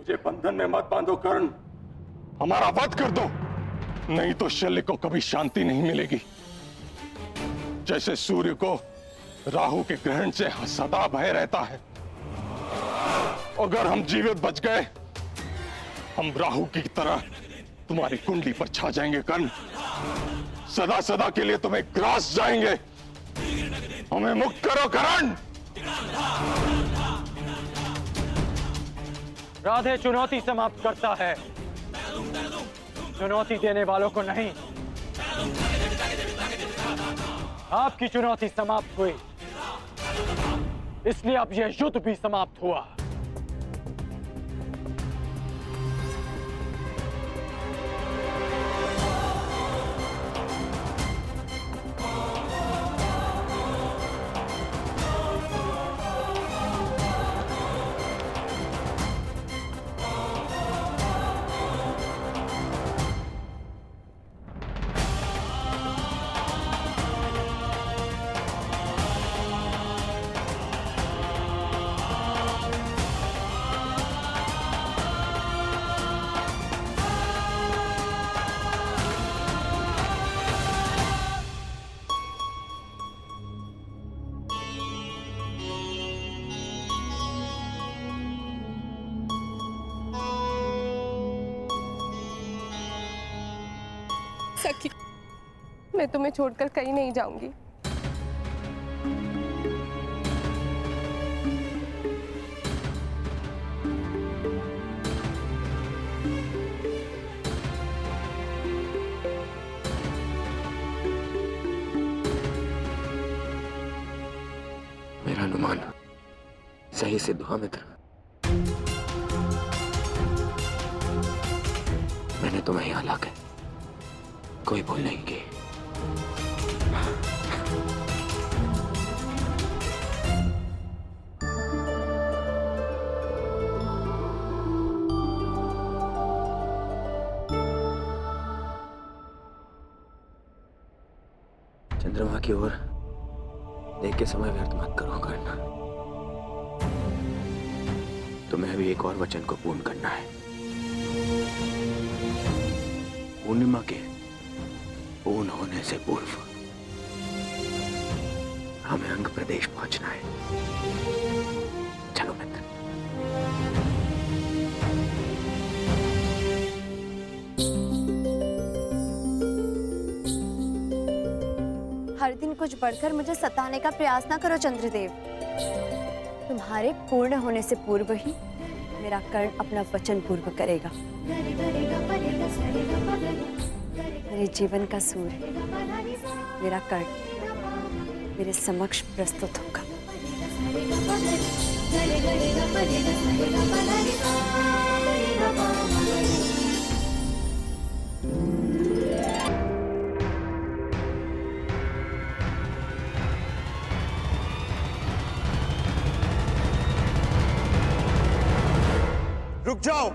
मुझे बंधन में मत बांधो कर्ण, हमारा वध कर दो, नहीं तो शल्य को कभी शांति नहीं मिलेगी। जैसे सूर्य को राहु के ग्रहण से सदा भय रहता है, अगर हम जीवित बच गए, हम राहु की तरह तुम्हारी कुंडली पर छा जाएंगे कर्ण, सदा सदा के लिए तुम्हें ग्रास जाएंगे। हमें मुक्त करो कर्ण। राधे चुनौती समाप्त करता है, चुनौती देने वालों को नहीं। आपकी चुनौती समाप्त हुई, इसलिए अब यह युद्ध भी समाप्त हुआ। सखी, मैं तुम्हें छोड़कर कहीं नहीं जाऊंगी। मेरा अनुमान सही सिद्ध हुआ मित्र। मैंने तुम्हें यहाँ लाकर कोई भूल नहीं की। चंद्रमा की ओर देख के समय व्यर्थ मत करो कर्ण। तुम्हें अभी एक और वचन को पूर्ण करना है। पूर्णिमा के पूर्ण होने से पूर्व हमें अंग प्रदेश पहुंचना है। चलो मित्र। हर दिन कुछ बढ़कर मुझे सताने का प्रयास ना करो चंद्रदेव। तुम्हारे पूर्ण होने से पूर्व ही मेरा कर्ण अपना वचन पूर्ण करेगा। मेरे जीवन का सूर्य मेरा कर्ण मेरे समक्ष प्रस्तुत होगा। रुक जाओ।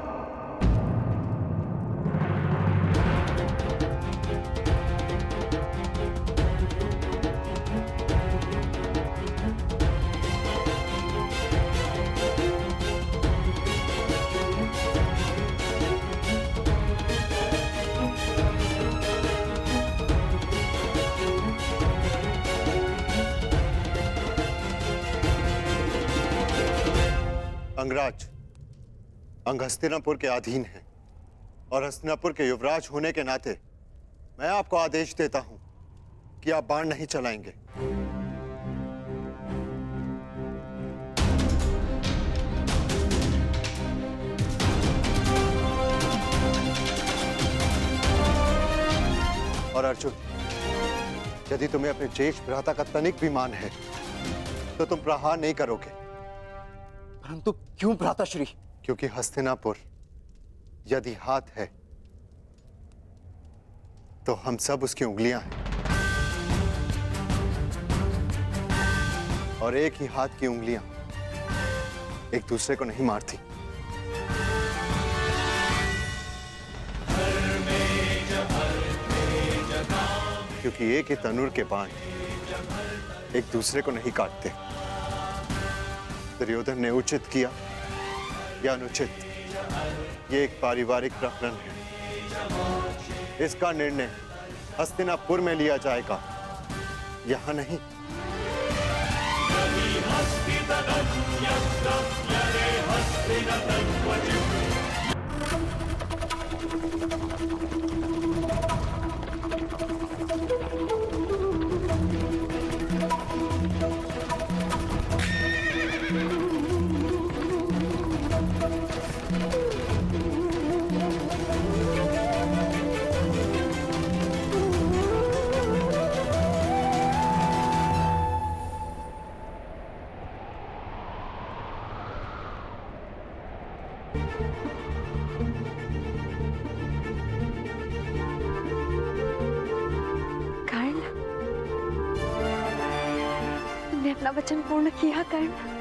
अंगराज, अंग हस्तिनापुर के अधीन है और हस्तिनापुर के युवराज होने के नाते मैं आपको आदेश देता हूं कि आप बाण नहीं चलाएंगे। और अर्जुन, यदि तुम्हें अपने ज्येष्ठ भ्राता का तनिक भी मान है तो तुम प्रहार नहीं करोगे। परंतु क्यों भ्राताश्री? क्योंकि हस्तिनापुर यदि हाथ है तो हम सब उसकी उंगलियां हैं, और एक ही हाथ की उंगलियां एक दूसरे को नहीं मारती। क्योंकि एक ही तनुर के बाण एक दूसरे को नहीं काटते। दुर्योधन ने उचित किया या अनुचित, ये एक पारिवारिक प्रकरण है। इसका निर्णय हस्तिनापुर में लिया जाएगा, यहाँ नहीं। कर्ण, तुमने अपना वचन पूर्ण किया कर्ण।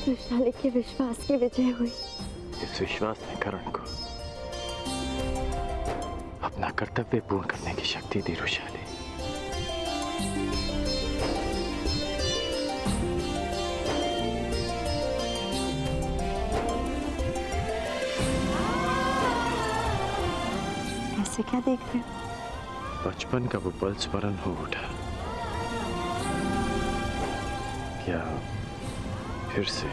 वृषाली के विश्वास की विजय हुई। इस विश्वास ने कर्ण को अपना कर्तव्य पूर्ण करने की शक्ति दी। वृषाली, ऐसे क्या देख रहे हो? बचपन का वो पल स्मरण हो उठा। क्या फिर से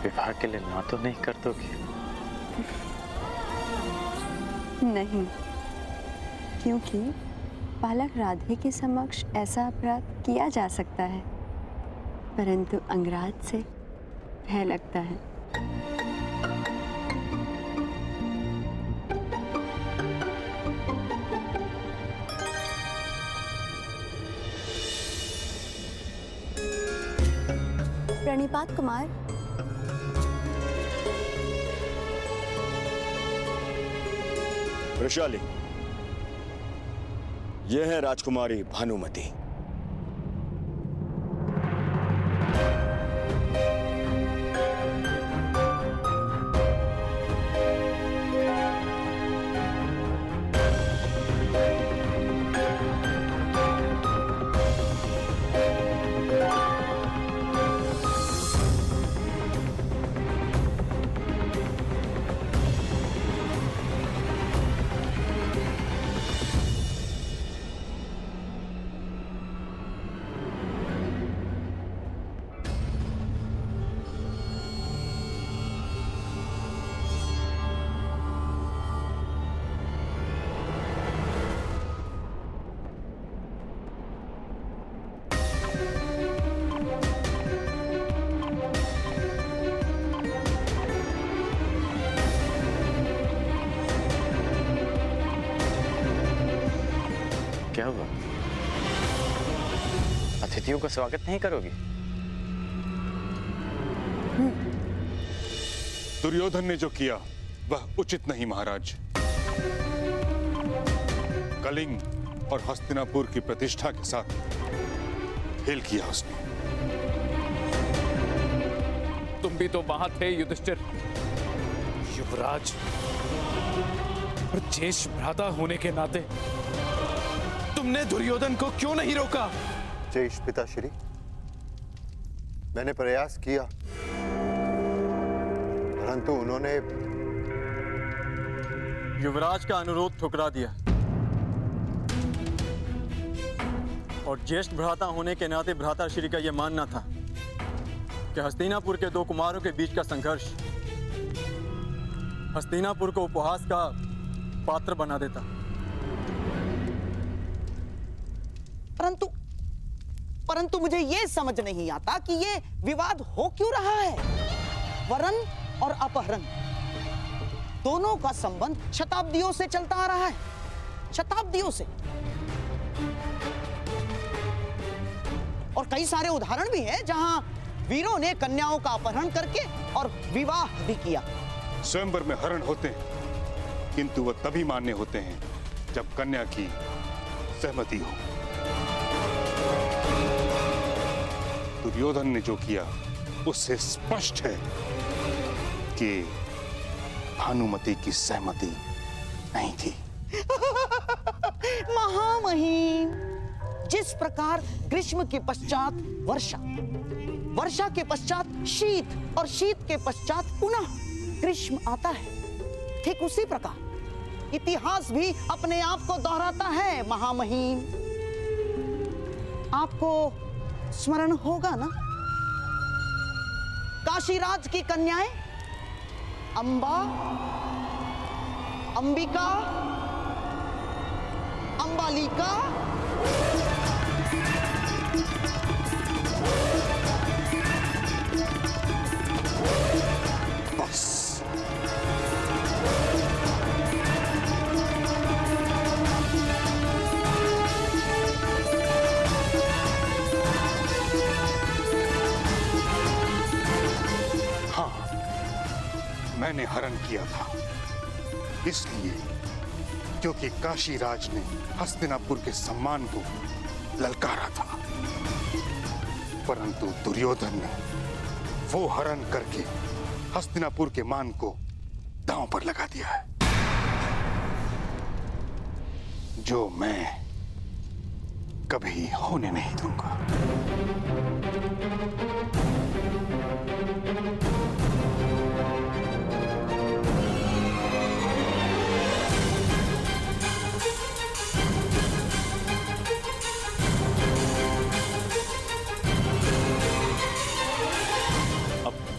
विवाह के लिए ना तो नहीं कर दोगे? नहीं, क्योंकि बालक राधे के समक्ष ऐसा अपराध किया जा सकता है, परंतु अंगराज से भय लगता है। प्रणिपात कुमार। वृषाली, यह है राजकुमारी भानुमति। क्या हुआ? अतिथियों का स्वागत नहीं करोगी? दुर्योधन ने जो किया वह उचित नहीं महाराज। कलिंग और हस्तिनापुर की प्रतिष्ठा के साथ खेल किया उसने। तुम भी तो वहां थे युधिष्ठिर। युवराज और ज्येष्ठ भ्राता होने के नाते तुमने दुर्योधन को क्यों नहीं रोका? ज्येष्ठ पिताश्री, मैंने प्रयास किया, परंतु उन्होंने युवराज का अनुरोध ठुकरा दिया और ज्येष्ठ भ्राता होने के नाते भ्राताश्री का यह मानना था कि हस्तिनापुर के दो कुमारों के बीच का संघर्ष हस्तिनापुर को उपहास का पात्र बना देता। परंतु मुझे ये समझ नहीं आता कि ये विवाद हो क्यों रहा है। वरण और अपहरण दोनों का संबंध शताब्दियों से चलता आ रहा है, शताब्दियों से। और कई सारे उदाहरण भी हैं जहां वीरों ने कन्याओं का अपहरण करके और विवाह भी किया। स्वयंवर में हरण होते हैं, किंतु वह तभी मान्य होते हैं जब कन्या की सहमति हो। दुर्योधन ने जो किया उससे स्पष्ट है कि भानुमति की सहमति नहीं थी। महामहिम, जिस प्रकार ग्रीष्म के पश्चात वर्षा, वर्षा के पश्चात शीत और शीत के पश्चात पुनः ग्रीष्म आता है, ठीक उसी प्रकार इतिहास भी अपने आप को दोहराता है। महामहिम, आपको स्मरण होगा ना, काशीराज की कन्याएं अंबा, अंबिका, अंबालिका, बस मैंने हरण किया था, इसलिए क्योंकि काशीराज ने हस्तिनापुर के सम्मान को ललकारा था। परंतु दुर्योधन ने वो हरण करके हस्तिनापुर के मान को दांव पर लगा दिया है, जो मैं कभी होने नहीं दूंगा।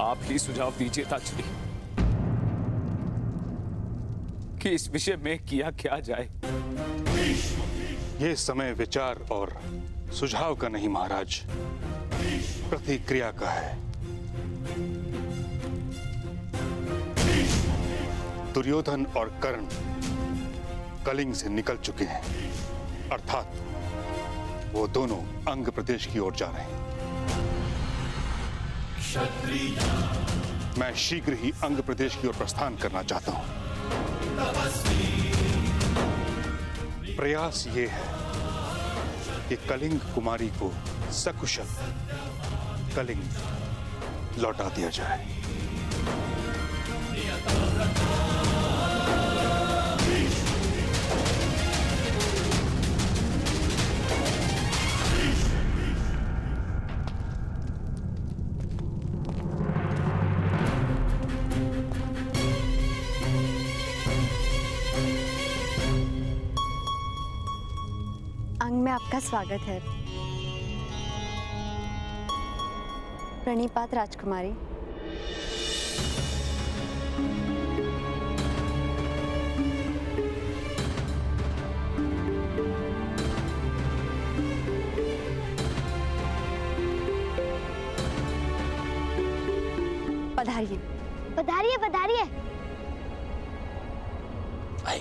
आप ही सुझाव दीजिए ताचरी कि इस विषय में किया क्या जाए। ये समय विचार और सुझाव का नहीं महाराज, प्रतिक्रिया का है। दुर्योधन और कर्ण कलिंग से निकल चुके हैं, अर्थात वो दोनों अंग प्रदेश की ओर जा रहे हैं। मैं शीघ्र ही अंग प्रदेश की ओर प्रस्थान करना चाहता हूं। प्रयास ये है कि कलिंग कुमारी को सकुशल कलिंग लौटा दिया जाए। अंग में आपका स्वागत है। प्रणिपात राजकुमारी। पधारिए। पधारिए पधारिए। भाई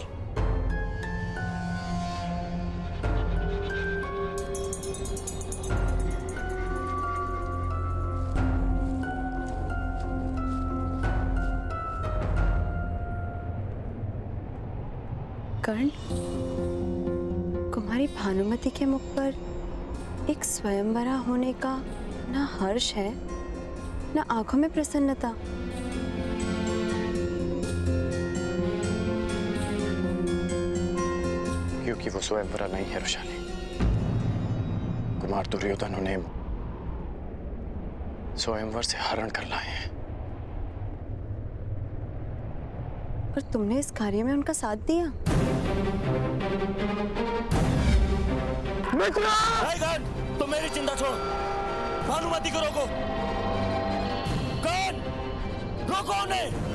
कर्ण, कुमारी भानुमति के मुख पर एक स्वयंवरा होने का ना हर्ष है, ना आंखों में प्रसन्नता। क्योंकि वो स्वयंवरा नहीं है रुशाली। कुमार दुर्योधन उन्हें स्वयंवर से हरण कर लाए हैं। पर तुमने इस कार्य में उनका साथ दिया। तुम मेरी चिंता छोड़ो, भानुमति को रोको। कौन? रोको उन्हें।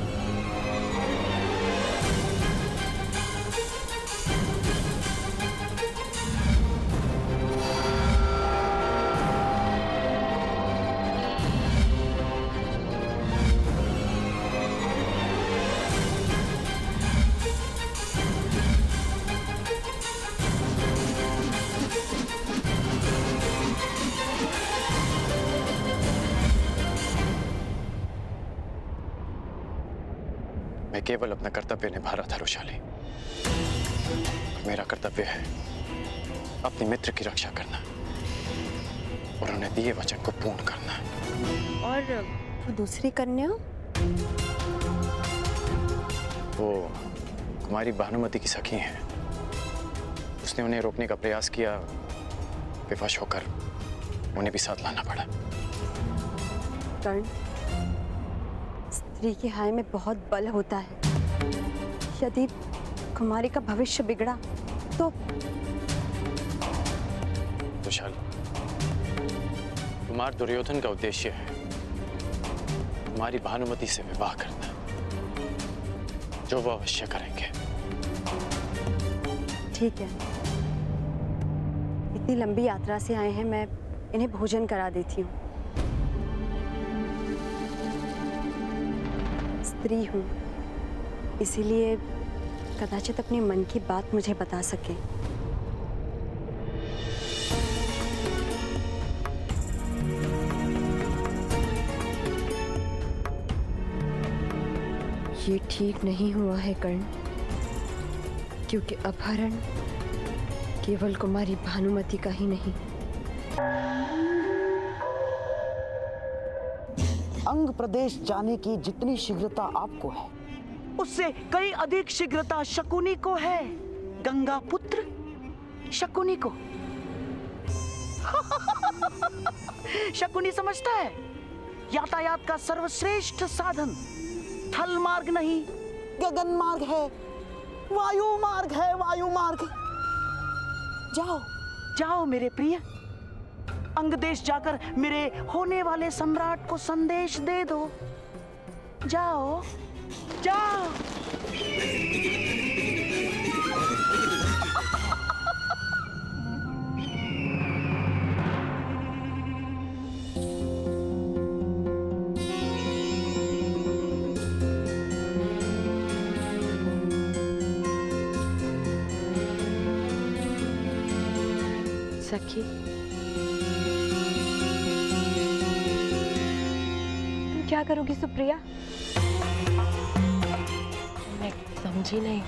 मैं केवल अपना कर्तव्य निभा रहा था रुशाली। मेरा कर्तव्य है अपने मित्र की रक्षा करना और उन्हें दिए वचन को पूर्ण करना। और वो दूसरी कन्या? वो कुमारी भानुमति की सखी हैं। उसने उन्हें रोकने का प्रयास किया, विवश होकर उन्हें भी साथ लाना पड़ा। कर्ण, स्त्री की हाय में बहुत बल होता है। यदि कुमारी का भविष्य बिगड़ा तो रुशाली, कुमार दुर्योधन का उद्देश्य है कुमारी भानुमति से विवाह करना, जो वो अवश्य करेंगे। ठीक है, इतनी लंबी यात्रा से आए हैं, मैं इन्हें भोजन करा देती हूँ। स्त्री हूँ, इसीलिए कदाचित अपने मन की बात मुझे बता सके। ये ठीक नहीं हुआ है कर्ण, क्योंकि अपहरण केवल कुमारी भानुमति का ही नहीं। अंग प्रदेश जाने की जितनी शीघ्रता आपको है, उससे कई अधिक शीघ्रता शकुनी को है। गंगा पुत्र शकुनी को। शकुनी समझता है यातायात का सर्वश्रेष्ठ साधन थल मार्ग नहीं, गगन मार्ग है, वायु मार्ग है, वायु मार्ग। जाओ जाओ मेरे प्रिय, अंग देश जाकर मेरे होने वाले सम्राट को संदेश दे दो। जाओ जाओ। सखी, तुम क्या करोगी सुप्रिया? मैं समझी नहीं।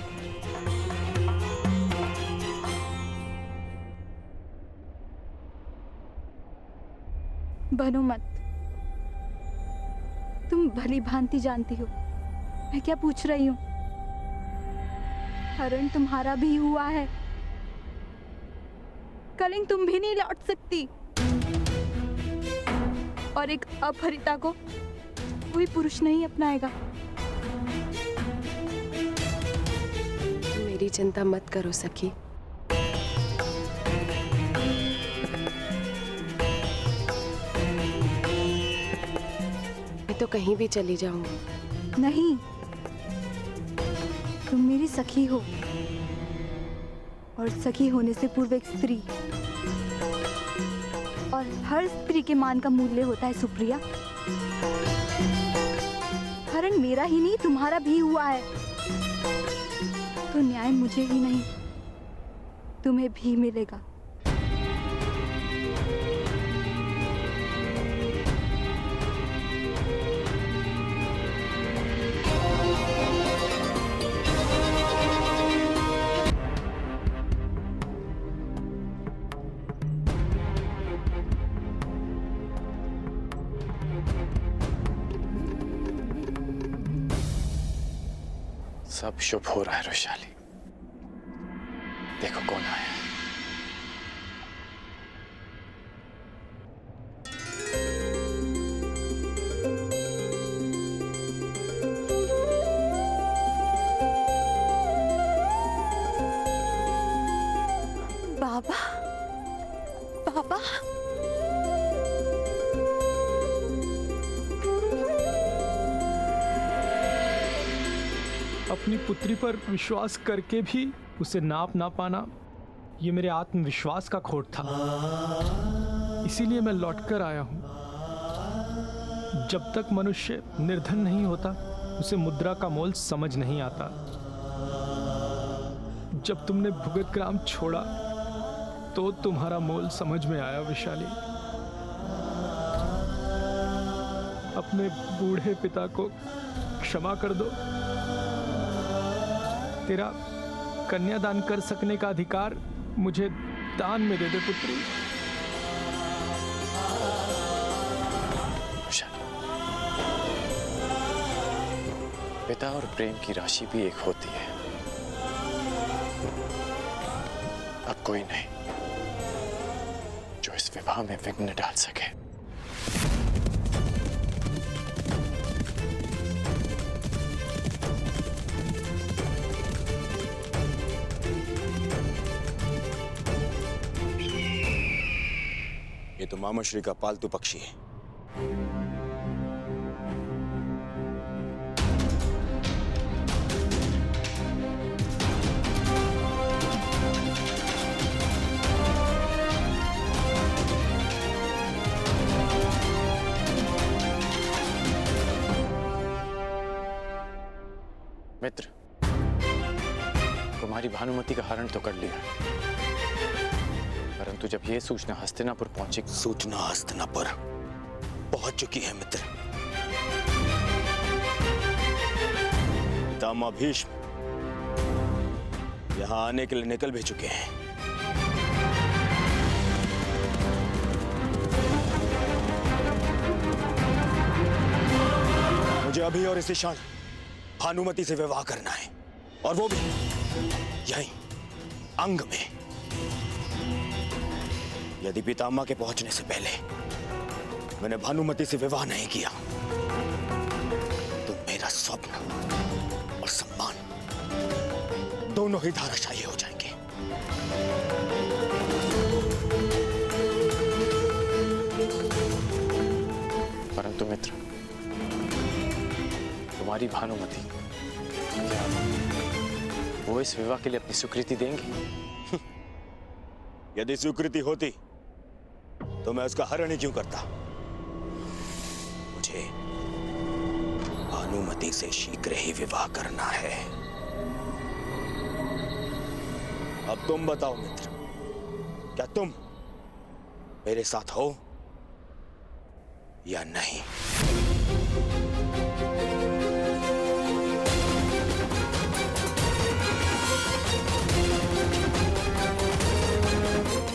बनो मत, तुम भली भांति जानती हो मैं क्या पूछ रही हूँ। हरण तुम्हारा भी हुआ है, कलिंग तुम भी नहीं लौट सकती, और एक अपहरिता को कोई पुरुष नहीं अपनाएगा। मेरी चिंता मत करो सखी, मैं तो कहीं भी चली जाऊंगी। नहीं, तुम मेरी सखी हो, और सखी होने से पूर्व एक स्त्री, और हर स्त्री के मान का मूल्य होता है सुप्रिया। हरण मेरा ही नहीं तुम्हारा भी हुआ है, तो न्याय मुझे ही नहीं तुम्हें भी मिलेगा। सब शुभ हो रहा है वैशाली। देखो कौन आया है। बाबा, बाबा, अपनी पुत्री पर विश्वास करके भी उसे नाप ना पाना, ये मेरे आत्मविश्वास का खोट था। इसीलिए मैं लौटकर आया हूं। जब तक मनुष्य निर्धन नहीं होता, उसे मुद्रा का मोल समझ नहीं आता। जब तुमने भुगत ग्राम छोड़ा तो तुम्हारा मोल समझ में आया वैशाली। अपने बूढ़े पिता को क्षमा कर दो। तेरा कन्यादान कर सकने का अधिकार मुझे दान में दे दे पुत्री। पिता और प्रेम की राशि भी एक होती है। अब कोई नहीं जो इस विवाह में विघ्न डाल सके। ये तो मामाश्री का पालतू पक्षी है। मित्र, कुमारी भानुमति का हरण तो कर लिया, परंतु जब यह सूचना हस्तिनापुर पहुंची। सूचना हस्तिनापुर पहुंच चुकी है मित्र। पितामह भीष्म यहां आने के लिए निकल भी चुके हैं। मुझे अभी और इसी क्षण भानुमति से विवाह करना है, और वो भी यहीं अंग में। यदि पितामह के पहुंचने से पहले मैंने भानुमति से विवाह नहीं किया तो मेरा स्वप्न और सम्मान दोनों ही धाराशायी हो जाएंगे। परंतु मित्र, तुम्हारी भानुमति, वो इस विवाह के लिए अपनी स्वीकृति देंगी? यदि स्वीकृति होती तो मैं उसका हरण ही क्यों करता। मुझे भानुमति से शीघ्र ही विवाह करना है। अब तुम बताओ मित्र, क्या तुम मेरे साथ हो या नहीं?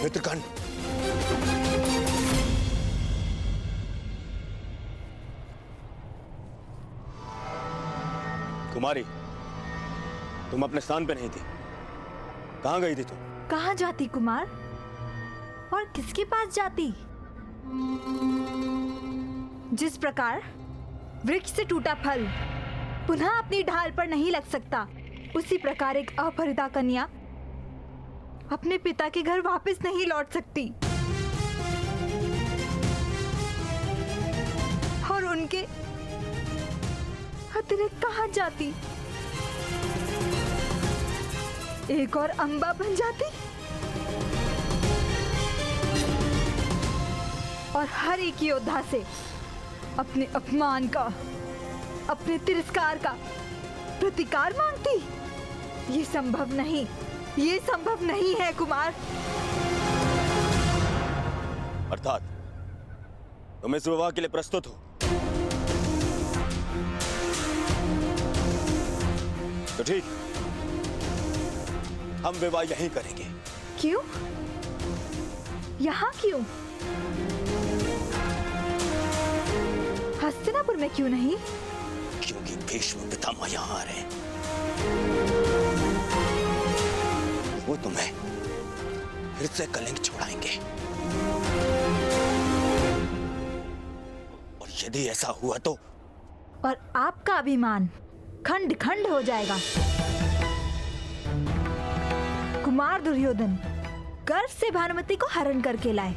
मित्रगण, कुमारी, तुम अपने स्थान पे नहीं थी। कहां गई थी तुम? कहां जाती कुमार, और किसके पास जाती? जिस प्रकार वृक्ष से टूटा फल पुनः अपनी ढाल पर नहीं लग सकता, उसी प्रकार एक अपहृता कन्या अपने पिता के घर वापस नहीं लौट सकती। और उनके अतिरिक्त कहां जाती? एक और अंबा बन जाती और हर एक योद्धा से अपने अपमान का, अपने तिरस्कार का प्रतिकार मांगती। ये संभव नहीं, ये संभव नहीं है कुमार। अर्थात तुम इस विवाह के लिए प्रस्तुत हो? तो ठीक, हम विवाह यहीं करेंगे। क्यों? यहाँ क्यों? हस्तिनापुर में क्यों नहीं? क्योंकि भीष्म पितामह यहाँ आ रहे हैं। वो तुम्हें फिर से कलंक छुड़ाएंगे। और यदि ऐसा हुआ तो और आपका अभिमान खंड खंड हो जाएगा। कुमार दुर्योधन गर्व से भानुमति को हरण करके लाए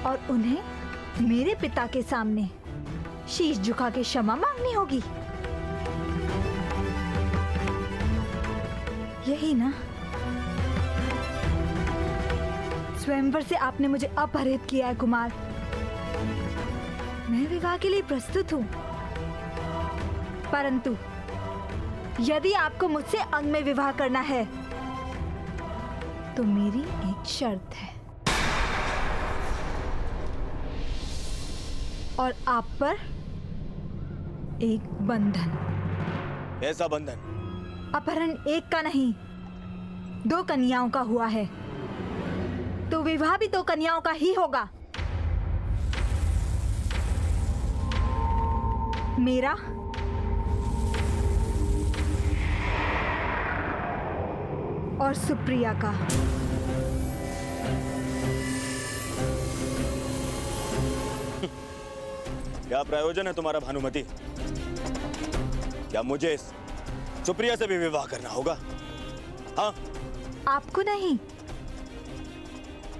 और उन्हें मेरे पिता के सामने शीश झुका के क्षमा मांगनी होगी। यही ना? स्वयंवर से आपने मुझे अपहरित किया है कुमार। मैं विवाह के लिए प्रस्तुत हूँ, परंतु यदि आपको मुझसे अंग में विवाह करना है तो मेरी एक शर्त है और आप पर एक बंधन। ऐसा बंधन? अपहरण एक का नहीं, 2 कन्याओं का हुआ है, तो विवाह भी 2 कन्याओं का ही होगा। मेरा और सुप्रिया का। क्या प्रयोजन है तुम्हारा भानुमति? क्या मुझे सुप्रिया से भी विवाह करना होगा? हाँ? आपको नहीं,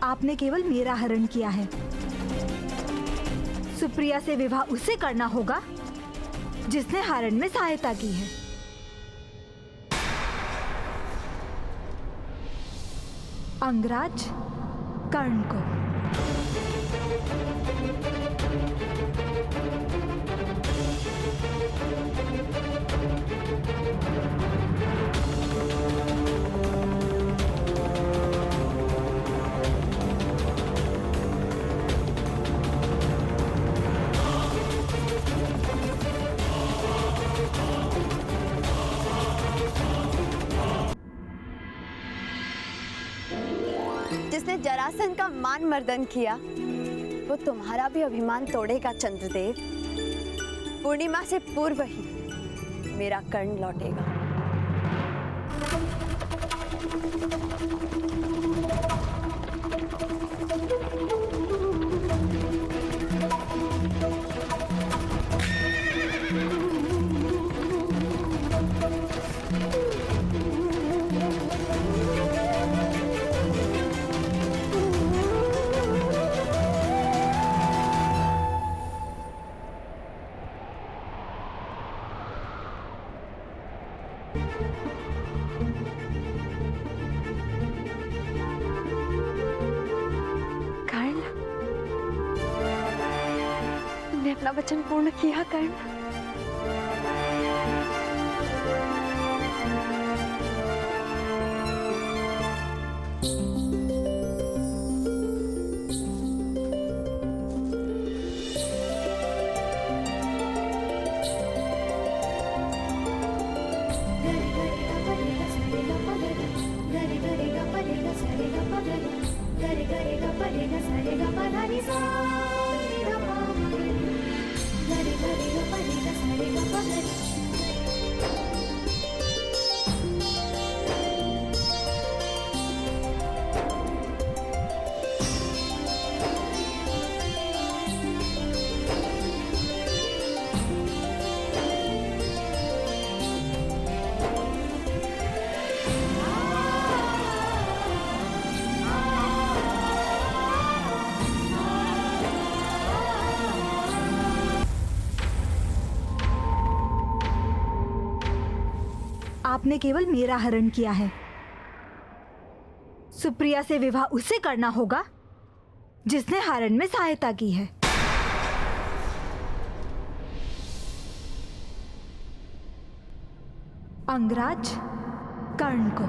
आपने केवल मेरा हरण किया है। सुप्रिया से विवाह उसे करना होगा जिसने हरण में सहायता की है। अंगराज कर्ण को। जिसने जरासंध का मान मर्दन किया वो तुम्हारा भी अभिमान तोड़ेगा चंद्रदेव। पूर्णिमा से पूर्व ही मेरा कर्ण लौटेगा। अपना वचन पूर्ण किया कर्ण। आपने केवल मेरा हरण किया है। सुप्रिया से विवाह उसे करना होगा जिसने हरण में सहायता की है। अंगराज कर्ण को।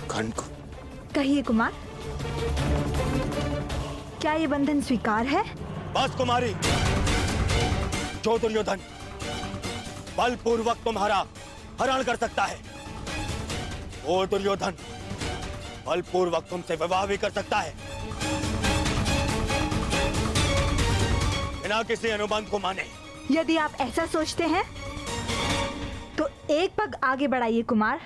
कर्ण को। कहिए कुमार। क्या ये बंधन स्वीकार है? बस कुमारी, जो दुर्योधन बलपूर्वक तुम्हारा हरण कर सकता है, वो दुर्योधन बलपूर्वक तुमसे विवाह भी कर सकता है, बिना किसी अनुबंध को माने। यदि आप ऐसा सोचते हैं तो एक पग आगे बढ़ाइए कुमार।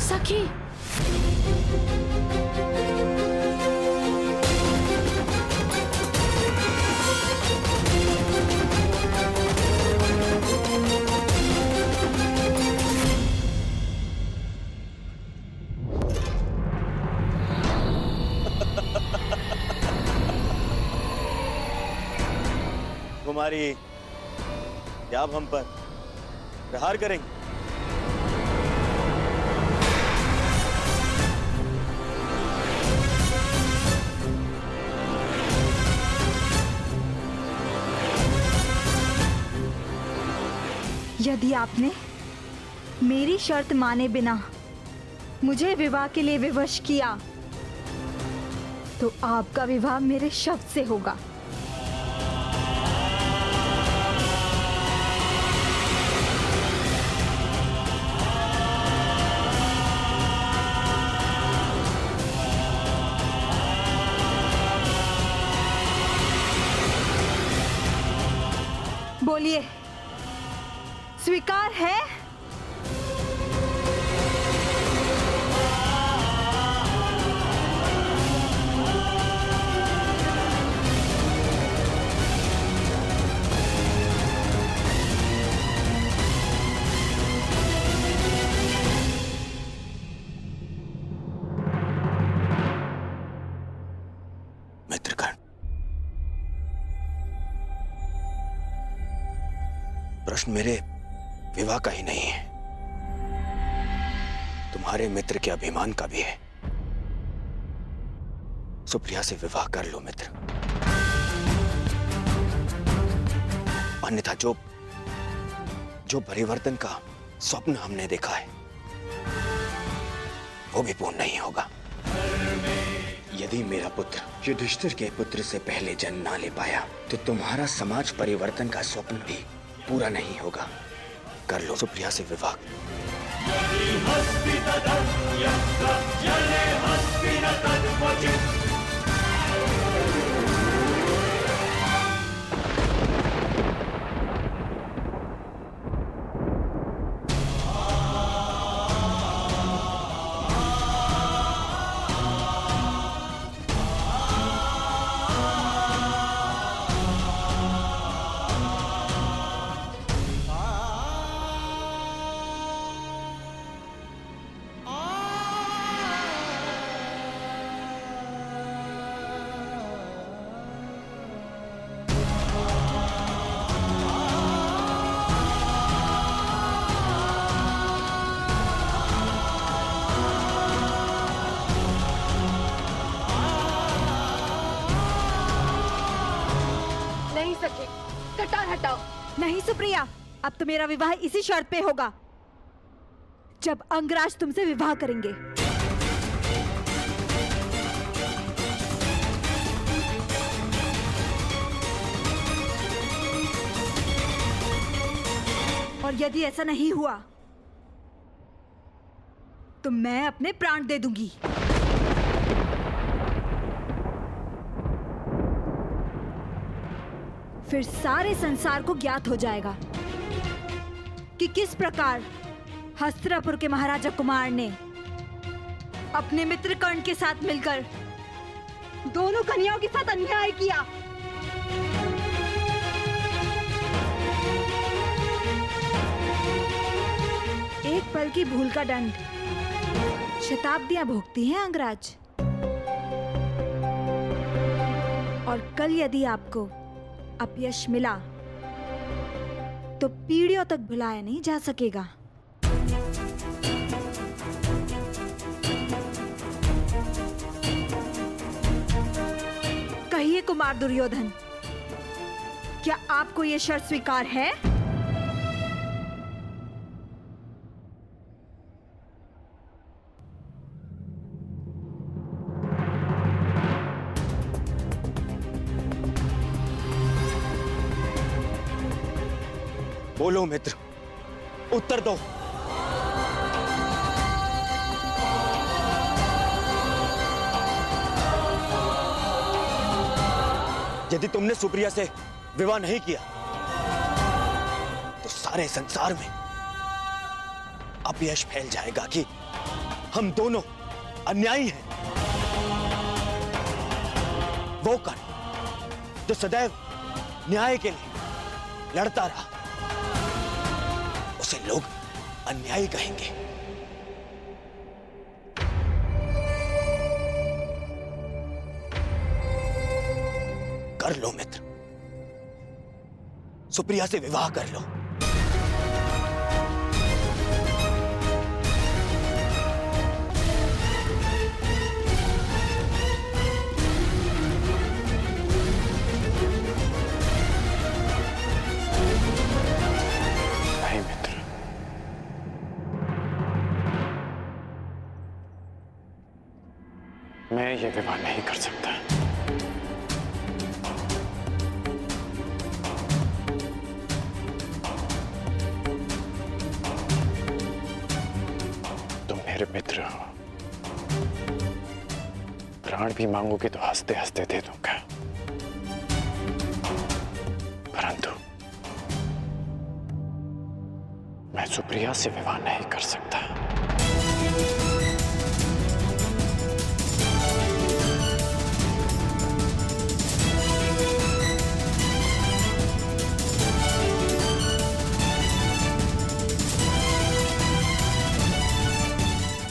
सखी, कुमारी, क्या आप हम पर प्रहार करेंगे? यदि आपने मेरी शर्त माने बिना मुझे विवाह के लिए विवश किया तो आपका विवाह मेरे शब्द से होगा। बोलिए, स्वीकार है? मित्रगण, प्रश्न मेरे विवाह का ही नहीं है, तुम्हारे मित्र के अभिमान का भी है। सुप्रिया से विवाह कर लो मित्र, अन्यथा जो परिवर्तन का स्वप्न हमने देखा है वो भी पूर्ण नहीं होगा। यदि मेरा पुत्र युधिष्ठिर के पुत्र से पहले जन्म ना ले पाया तो तुम्हारा समाज परिवर्तन का स्वप्न भी पूरा नहीं होगा। कर लो सुप्रिया से विवाह। नहीं सखी, कटार हटाओ। नहीं सुप्रिया, अब तो मेरा विवाह इसी शर्त पे होगा, जब अंगराज तुमसे विवाह करेंगे। और यदि ऐसा नहीं हुआ तो मैं अपने प्राण दे दूंगी। फिर सारे संसार को ज्ञात हो जाएगा कि किस प्रकार हस्तिनापुर के महाराजा कुमार ने अपने मित्र कर्ण के साथ मिलकर दोनों कन्याओं के साथ अन्याय किया। एक पल की भूल का दंड शताब्दियां भोगती हैं अंगराज। और कल यदि आपको अपयश मिला तो पीढ़ियों तक भुलाया नहीं जा सकेगा। कहिए कुमार दुर्योधन, क्या आपको यह शर्त स्वीकार है? बोलो मित्र, उत्तर दो। यदि तुमने सुप्रिया से विवाह नहीं किया तो सारे संसार में अपयश फैल जाएगा कि हम दोनों अन्यायी हैं। वो कर्ण जो सदैव न्याय के लिए लड़ता रहा, उसे लोग अन्यायी कहेंगे। कर लो मित्र, सुप्रिया से विवाह कर लो। नहीं मित्र, मैं ये विवाह नहीं कर सकता। मेरे मित्र हो, प्राण भी मांगोगे तो हंसते हंसते दे दूंगा, परंतु मैं सुप्रिया से विवाह नहीं कर सकता।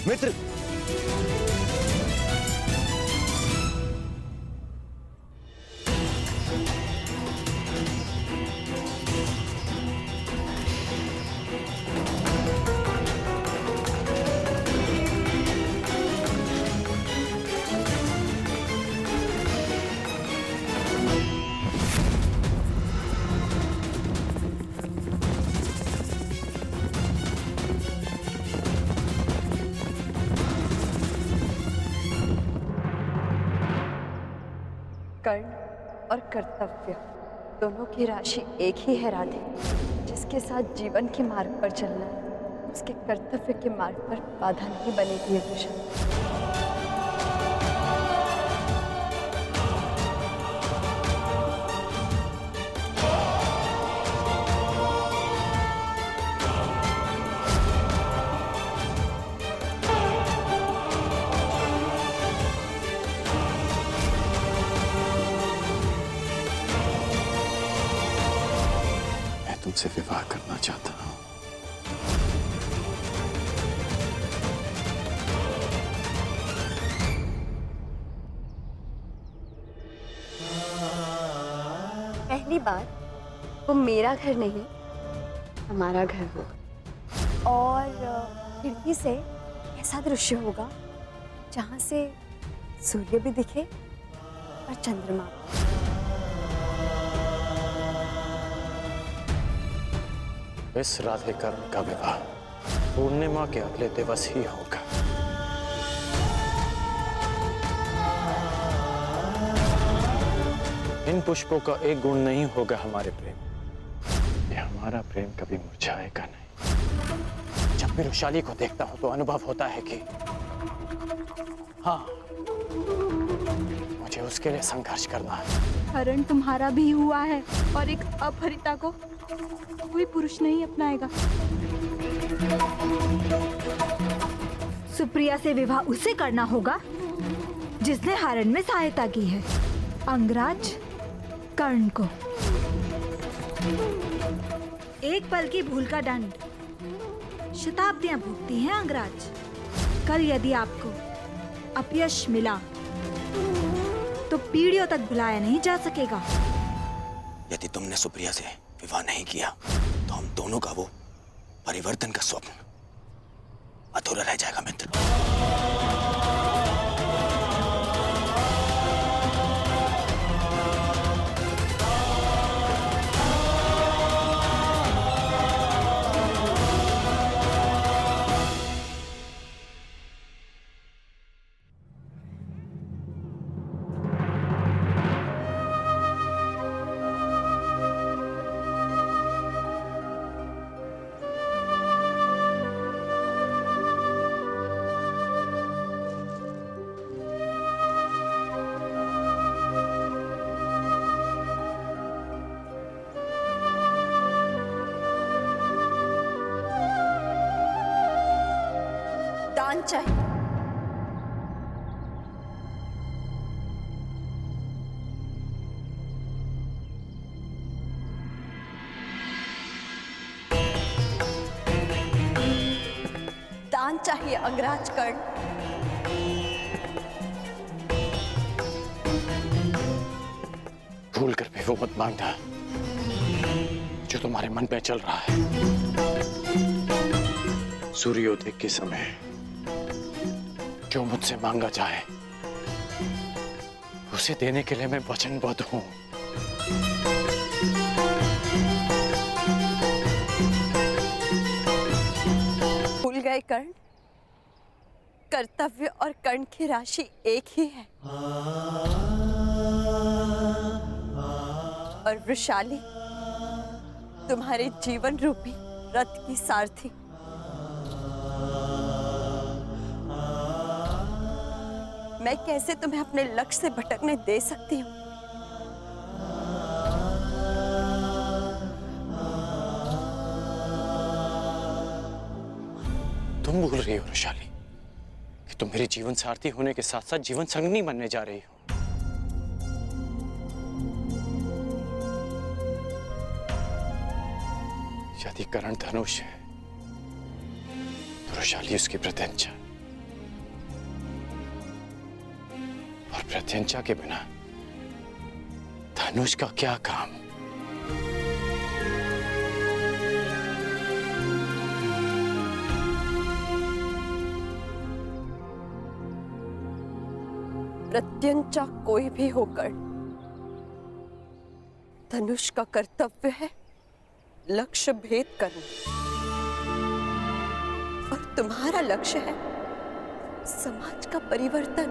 मित्र, कर्ण और कर्तव्य दोनों की राशि एक ही है राधे। जिसके साथ जीवन के मार्ग पर चलना है, उसके कर्तव्य के मार्ग पर बाधा नहीं बनेगी ये वृषभ। तुमसे विवाह करना चाहता हूं। पहली बार वो मेरा घर नहीं हमारा घर होगा, और खिड़की से ऐसा दृश्य होगा जहां से सूर्य भी दिखे और चंद्रमा। इस राधे कर्ण का विवाह पूर्णिमा के अगले दिवस ही होगा। इन पुष्पों का एक गुण नहीं होगा हमारे प्रेम, ये हमारा प्रेम कभी मुरझाएगा नहीं। जब भी रुशाली को देखता हूं तो अनुभव होता है कि हाँ, मुझे उसके लिए संघर्ष करना है। हरण तुम्हारा भी हुआ है और एक अपहरिता को कोई पुरुष नहीं अपनाएगा। सुप्रिया से विवाह उसे करना होगा जिसने हरण में सहायता की है, अंगराज कर्ण को। एक पल की भूल का दंड शताब्दियां भुगती हैं अंगराज। कल यदि आपको अपयश मिला तो पीढ़ियों तक भुलाया नहीं जा सकेगा। यदि तुमने सुप्रिया से विवाह नहीं किया तो हम दोनों का वो परिवर्तन का स्वप्न अधूरा रह जाएगा मित्र। दान चाहिए। दान चाहिए अंगराज कर्ण। भूल कर भी वो मत मांगना जो तुम्हारे मन में चल रहा है। सूर्योदय के समय जो मुझसे मांगा जाए उसे देने के लिए मैं वचनबद्ध हूं। भूल गए कर्ण, कर्तव्य और कर्ण की राशि एक ही है। और वृषाली तुम्हारे जीवन रूपी रथ की सारथी। मैं कैसे तुम्हें अपने लक्ष्य से भटकने दे सकती हूँ? तुम भूल रही हो वृषाली कि तुम मेरे जीवन सारथी होने के साथ साथ जीवन संगनी बनने जा रही हो। यदि कर्ण धनुष है तो वृषाली उसकी प्रत्यंचा, और प्रत्यंचा के बिना धनुष का क्या काम? प्रत्यंचा कोई भी होकर धनुष का कर्तव्य है लक्ष्य भेद करना, और तुम्हारा लक्ष्य है समाज का परिवर्तन।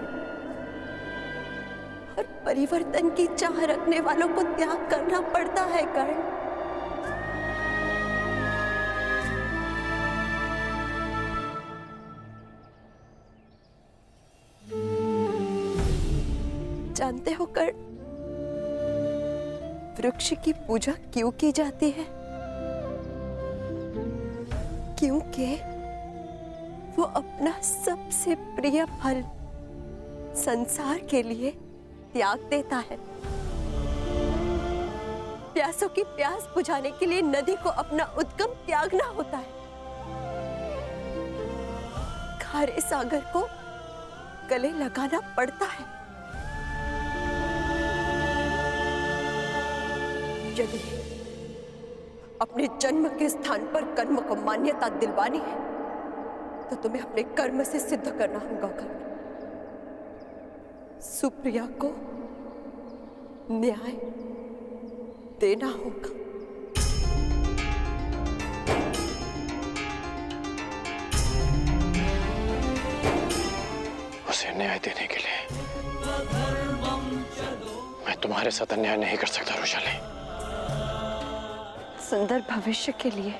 और परिवर्तन की चाह रखने वालों को त्याग करना पड़ता है कर्ण। जानते हो कर्ण, वृक्ष की पूजा क्यों की जाती है? क्योंकि वो अपना सबसे प्रिय फल संसार के लिए त्याग देता है। प्यासों की प्यास बुझाने के लिए नदी को अपना उद्गम त्यागना होता है। खारे सागर को गले लगाना पड़ता है। यदि अपने जन्म के स्थान पर कर्म को मान्यता दिलवानी है तो तुम्हें अपने कर्म से सिद्ध करना होगा कर्ण। सुप्रिया को न्याय देना होगा। उसे न्याय देने के लिए मैं तुम्हारे साथ अन्याय नहीं कर सकता वृषाली। सुंदर भविष्य के लिए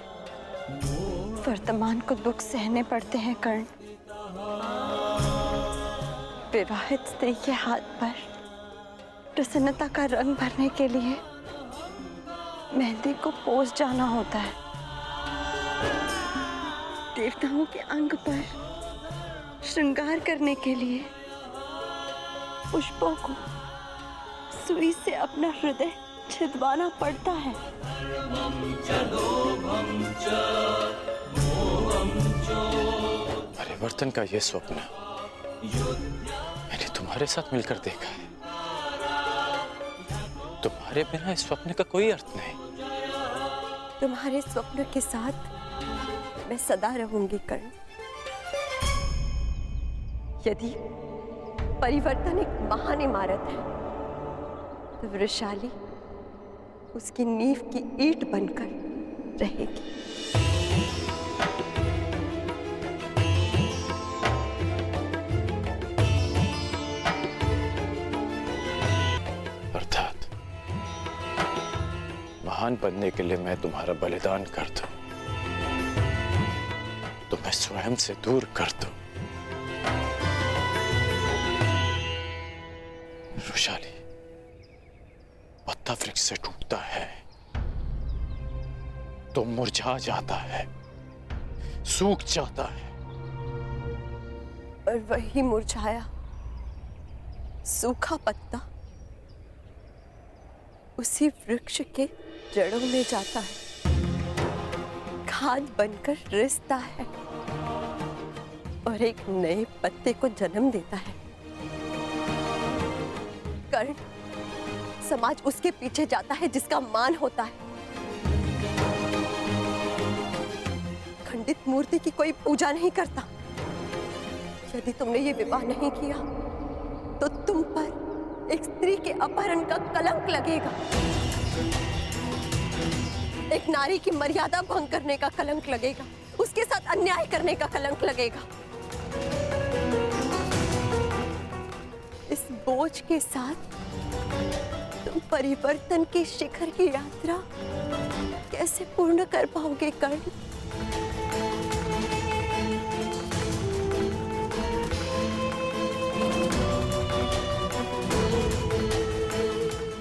वर्तमान को दुख सहने पड़ते हैं कर्ण। विवाहित स्त्री के हाथ पर प्रसन्नता का रंग भरने के लिए मेहंदी को पोंछ जाना होता है। देवताओं के अंग पर श्रृंगार करने के लिए पुष्पों को सुई से अपना हृदय छिदवाना पड़ता है। परिवर्तन का यह स्वप्न मैंने तुम्हारे साथ मिलकर देखा है। तुम्हारे बिना इस स्वप्न का कोई अर्थ नहीं। तुम्हारे स्वप्न के साथ मैं सदा रहूंगी कर्ण। यदि परिवर्तन एक महान इमारत है तो वृषाली उसकी नींव की ईंट बनकर रहेगी। अर्थात महान बनने के लिए मैं तुम्हारा बलिदान कर दूं, तुम्हें स्वयं से दूर कर दूं। वृषाली, पत्ता वृक्ष से टूटता है तो मुरझा जाता है, सूख जाता है, और वही मुरझाया सूखा पत्ता उसी वृक्ष के जड़ों में जाता है, खाद बनकर रिसता है और एक नए पत्ते को जन्म देता है। कर्ण, समाज उसके पीछे जाता है जिसका मान होता है। खंडित मूर्ति की कोई पूजा नहीं करता। यदि तुमने ये विवाह नहीं किया तो तुम पर एक स्त्री के अपहरण का कलंक लगेगा, एक नारी की मर्यादा भंग करने का कलंक लगेगा, उसके साथ अन्याय करने का कलंक लगेगा। इस बोझ के साथ तुम परिवर्तन के शिखर की यात्रा कैसे पूर्ण कर पाओगे कर्ण?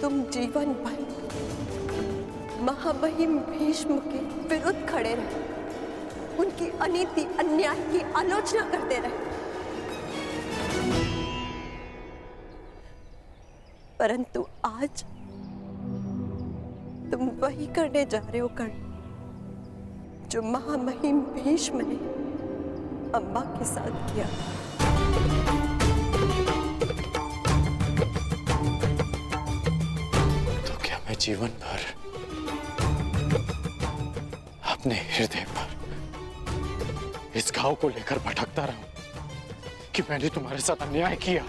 तुम जीवन भर महामहिम भीष्म के विरुद्ध खड़े रहे, उनकी अनीति अन्याय की आलोचना करते रहे, परंतु आज तुम वही करने जा रहे हो कर्ण जो महामहिम भीष्म ने अम्बा के साथ किया। तो क्या मैं जीवन भर अपने हृदय पर इस घाव को लेकर भटकता रहूं कि मैंने तुम्हारे साथ अन्याय किया?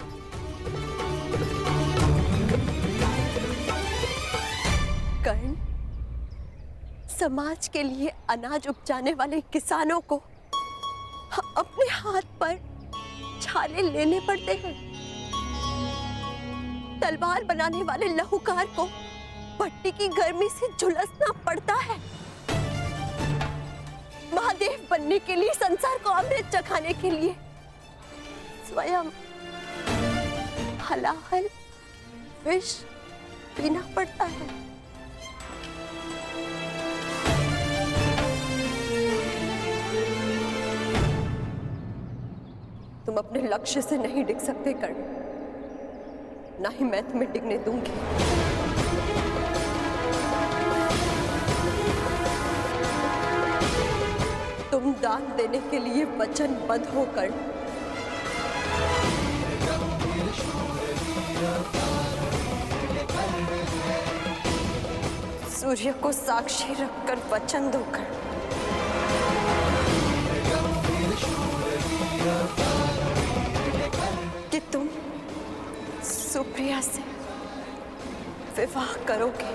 कर्ण, समाज के लिए अनाज उपजाने वाले किसानों को अपने हाथ पर छाले लेने पड़ते हैं। तलवार बनाने वाले लहूकार को भट्टी की गर्मी से झुलसना पड़ता है। महादेव बनने के लिए, संसार को अमृत चखाने के लिए स्वयं हलाहल विष पीना पड़ता है। तुम अपने लक्ष्य से नहीं डिग सकते कर्ण, ना ही मैं तुम्हें डिगने दूंगी। तुम दान देने के लिए वचनबद्ध हो कर्ण। सूर्य को साक्षी रखकर वचन दो कर्ण कि तुम सुप्रिया से विवाह करोगे।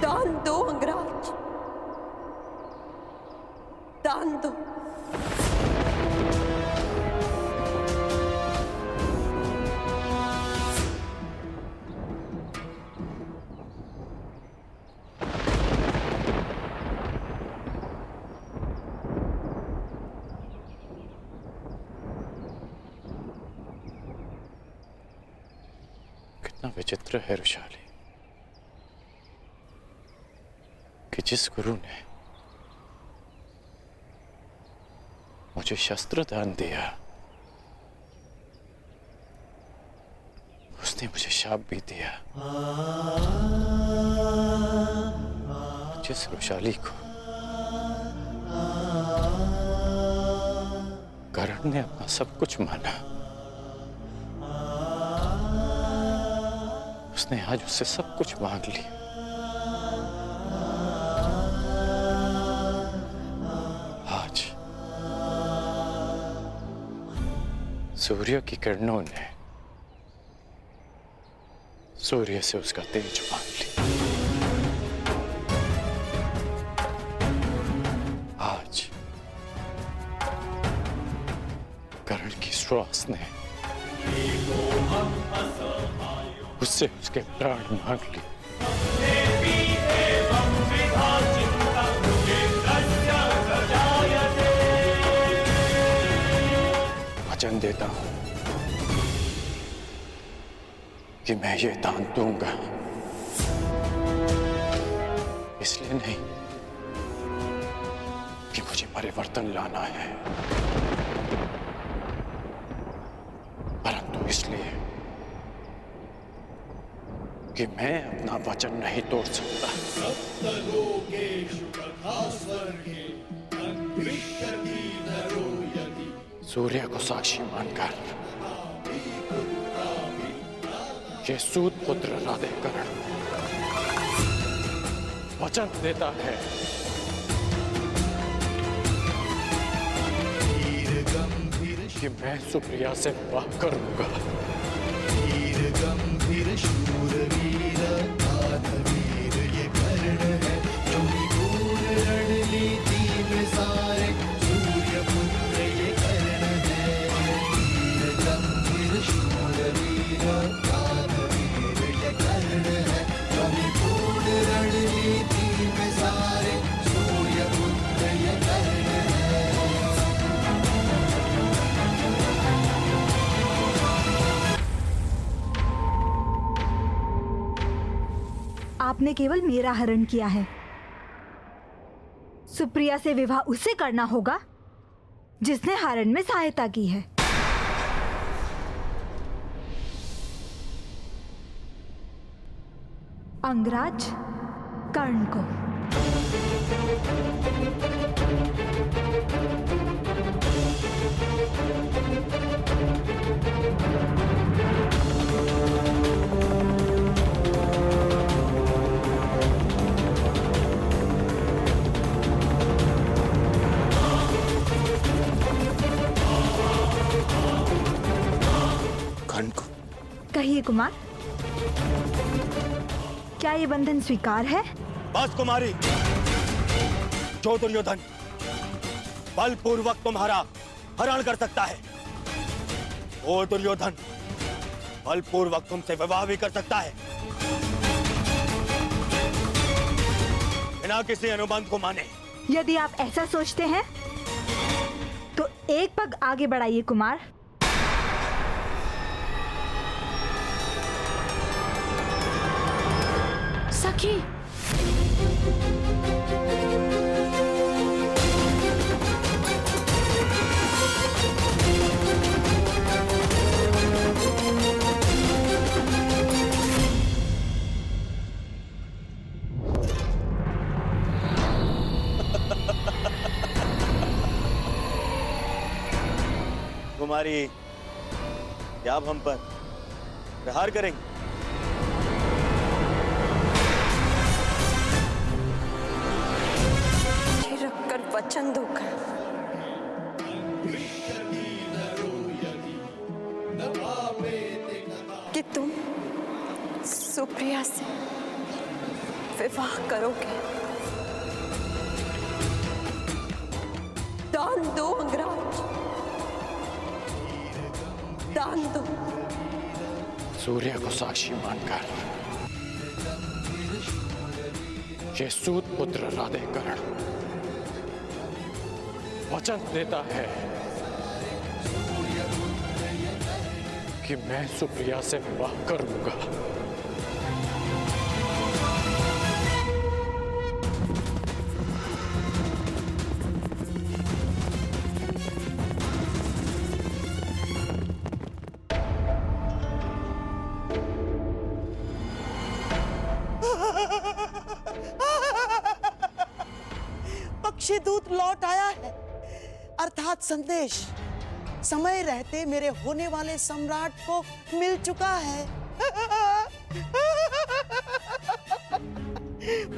दान दो अंगराज, दान दो। कितना विचित्र है रुशाली कि जिस गुरु ने मुझे शस्त्र दान दिया, उसने मुझे शाप भी दिया। जिस रुशाली को कर्ण ने अपना सब कुछ माना, उसने आज उससे सब कुछ मांग लिया। आज सूर्य की किरणों ने सूर्य से उसका तेज मांग लिया। आज कर्ण की श्वास ने उससे उसके प्राण मांग लिए। वचन देता हूं कि मैं ये दान दूंगा, इसलिए नहीं कि मुझे परिवर्तन लाना है, परंतु इसलिए कि मैं अपना वचन नहीं तोड़ सकता। सूर्य को साक्षी मानकर ये सूत पुत्र राधेकरण वचन देता है कि मैं सुप्रिया से विवाह करूंगा। गंभीर शूरवीर आधवीर ये कर्ण है, जो घोर रणनीति में सारे सूर्य पुत्र ये कर्ण है। वीर गंभीर शूरवीर आधवीर ये कर्ण है, जो घोर रणनीति में सारे सूर्य पुत्र ये कर्ण है। आपने केवल मेरा हरण किया है। सुप्रिया से विवाह उसे करना होगा जिसने हरण में सहायता की है। अंगराज कर्ण को। कहिए कुमार, क्या ये बंधन स्वीकार है? बस कुमारी, जो दुर्योधन बलपूर्वक तुम्हारा हरण कर सकता है, वो दुर्योधन बलपूर्वक तुमसे विवाह भी कर सकता है, बिना किसी अनुबंध को माने। यदि आप ऐसा सोचते हैं तो एक पग आगे बढ़ाइए कुमार। सखी, कुमारी, क्या आप हम पर प्रहार करेंगे? रखकर वचन दूंगा कि तुम सुप्रिया से विवाह करोगे। दान दो अंगराज, दान दो। सूर्य को साक्षी मानकर ये सूत पुत्र राधेकरण वचन देता है कि मैं सुप्रिया से विवाह करूंगा। पक्षीदूत लौट आया है, अर्थात संदेश समय रहते मेरे होने वाले सम्राट को मिल चुका है।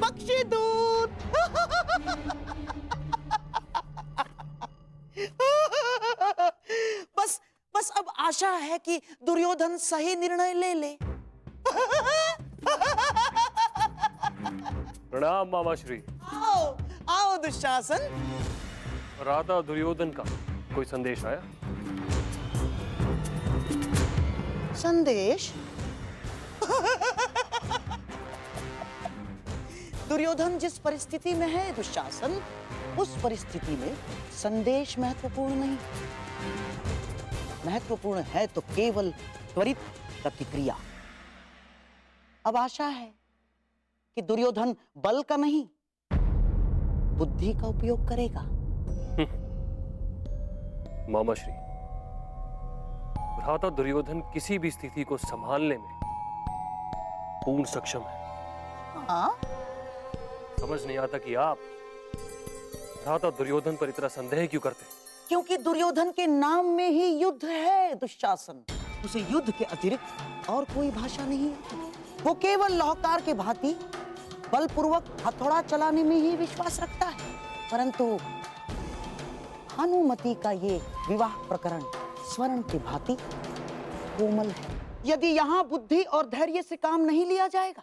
पक्षीदूत बस अब आशा है कि दुर्योधन सही निर्णय ले ले। प्रणाम मामाश्री। आओ आओ दुशासन। राधा दुर्योधन का कोई संदेश आया? संदेश? दुर्योधन जिस परिस्थिति में है दुशासन, उस परिस्थिति में संदेश महत्वपूर्ण नहीं। महत्वपूर्ण है तो केवल त्वरित प्रतिक्रिया। अब आशा है कि दुर्योधन बल का नहीं, बुद्धि का उपयोग करेगा। मामाश्री, भ्राता दुर्योधन किसी भी स्थिति को संभालने में पूर्ण सक्षम है। हाँ? समझ नहीं आता कि आप भ्राता दुर्योधन पर इतना संदेह क्यों करते? क्योंकि दुर्योधन के नाम में ही युद्ध है दुशासन। उसे युद्ध के अतिरिक्त और कोई भाषा नहीं है। वो केवल लाहौकार के भांति बलपूर्वक हथौड़ा चलाने में ही विश्वास रखता है। परंतु भानुमति का ये विवाह प्रकरण स्वर्ण के भांति कोमल है। यदि यहाँ बुद्धि और धैर्य से काम नहीं लिया जाएगा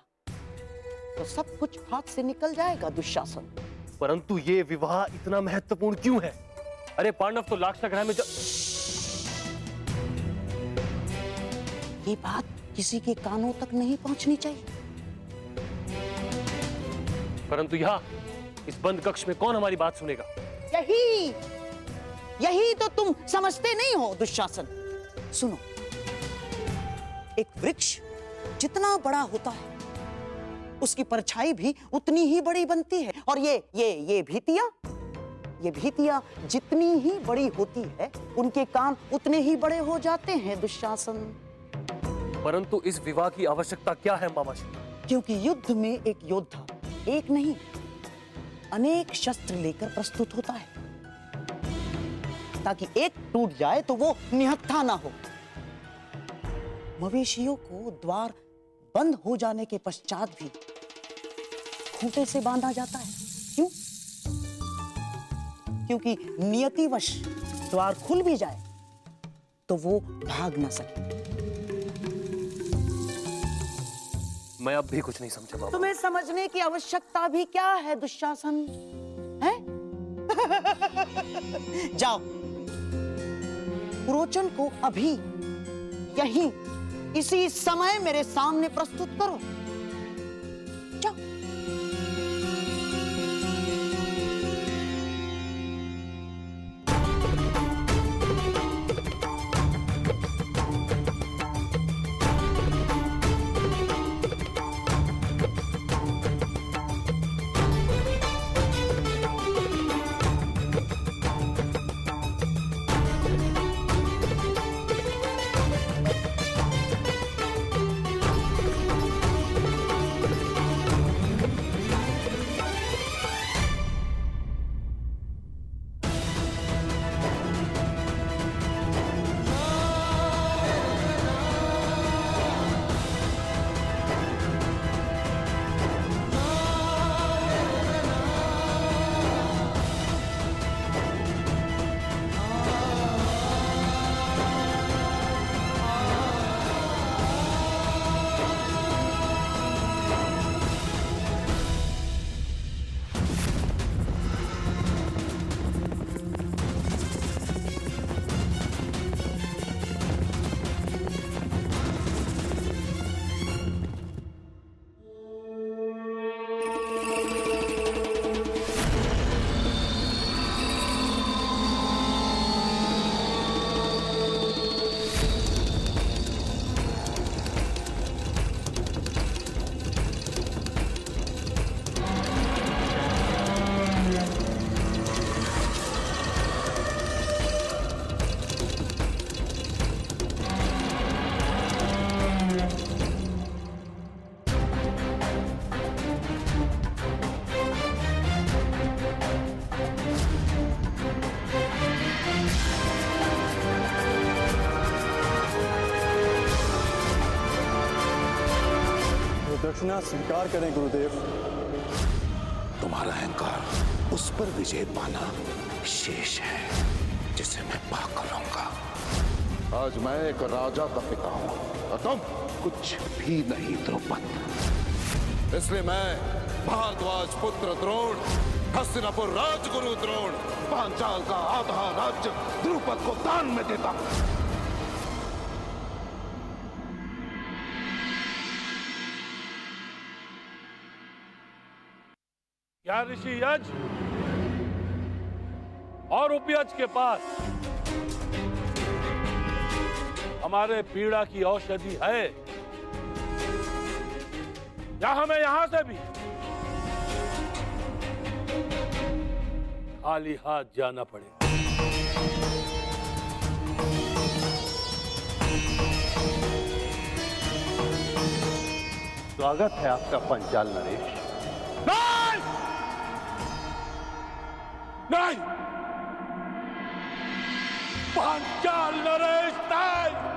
तो सब कुछ हाथ से निकल जाएगा दुशासन। परंतु ये विवाह इतना महत्वपूर्ण क्यों है? अरे पांडव तो लाक्षागृह में ये बात किसी के कानों तक नहीं पहुंचनी चाहिए। परंतु यहाँ इस बंद कक्ष में कौन हमारी बात सुनेगा? यही तो तुम समझते नहीं हो दुशासन। सुनो, एक वृक्ष जितना बड़ा होता है उसकी परछाई भी उतनी ही बड़ी बनती है। और ये भीतियां जितनी ही बड़ी होती है उनके कान उतने ही बड़े हो जाते हैं दुशासन। परंतु इस विवाह की आवश्यकता क्या है मामाजी? क्योंकि युद्ध में एक योद्धा एक नहीं अनेक शस्त्र लेकर प्रस्तुत होता है, ताकि एक टूट जाए तो वो निहत्था ना हो। मवेशियों को द्वार बंद हो जाने के पश्चात भी खूंटे से बांधा जाता है। क्यों? क्योंकि नियतिवश द्वार खुल भी जाए तो वो भाग ना सके। मैं अब भी कुछ नहीं समझा बाबा। तुम्हें समझने की आवश्यकता भी क्या है दुशासन? है? जाओ, पुरोचन को अभी यहीं इसी समय मेरे सामने प्रस्तुत करो। जाओ। दक्षिणा स्वीकार करें गुरुदेव। तुम्हारा अहंकार उस पर विजय पाना शेष है जिसे मैं पाकर रहूंगा। आज मैं एक राजा का पिता हूं और तुम कुछ भी नहीं द्रौपद। इसलिए मैं भारद्वाज पुत्र द्रोण, हस्तिनापुर राजगुरु द्रोण, पांचाल का आधा राज्य द्रुपद को दान में देता हूं। क्या ऋषि यज और उपयज के पास हमारे पीड़ा की औषधि है? या हमें यहां से भी खाली हाथ जाना पड़ेगा। स्वागत है आपका पंचाल नरेश। नहीं! नहीं! पंचाल नरेश नहीं!